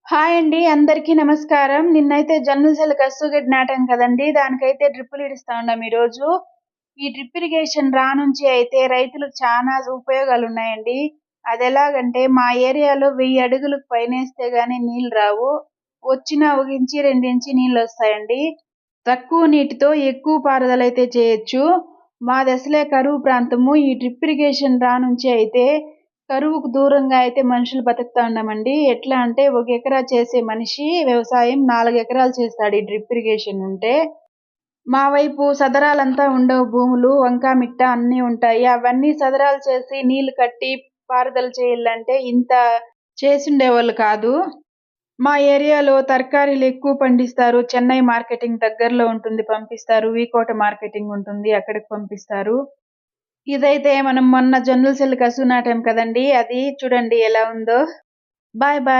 Hi అండి. అందరికీ నమస్కారం. నిన్నైతే జొన్నల సెల కస్సుగడ్డి నాటాం కదండీ! దానికైతే డ్రిప్పులు ఇడుస్తా ఉండాం ఈరోజు. ఈ డ్రిప్ ఇరిగేషన్ రానుంచి అయితే రైతులకు చానా ఉపయోగాలున్నాయండి. అదెలాగంటే మా ఏరియాలో 1000 అడుగులకు పైనేస్తే గాని నీళ్ళు రావు. వచ్చినా ఒక ఇంచి, 2 ఇంచి నీళ్ళొస్తాయండి. తక్కువ నీటితో ఎక్కువ పారుదలైతే చేయొచ్చు. మాదసలే కరువు ప్రాంతము. ఈ డ్రిప్ ఇరిగేషన్ రానుంచి అయితే కరువుకు దూరంగా అయితే మనుషులు బతుకుతా ఉన్నామండి. ఎట్లా అంటే ఒక ఎకరా చేసే మనిషి వ్యవసాయం 4 ఎకరాలు చేస్తాడు ఈ డ్రిప్ ఇరిగేషన్ ఉంటే. మా వైపు సదరాలంతా ఉండవు భూములు. వంక, మిట్ట అన్నీ ఉంటాయి. అవన్నీ సదరాలు చేసి నీళ్లు కట్టి పారుదల చేయాలంటే ఇంత చేసుండేవాళ్ళు కాదు. మా ఏరియాలో తరకారీలు ఎక్కువ పండిస్తారు. చెన్నై మార్కెటింగ్ దగ్గరలో ఉంటుంది పంపిస్తారు. వీకోట మార్కెటింగ్ ఉంటుంది అక్కడికి పంపిస్తారు. ఇదైతే మనం మొన్న జొన్నల సెల్లు కసువు నాటాం కదండీ! అది చూడండి ఎలా ఉందో. Bye bye.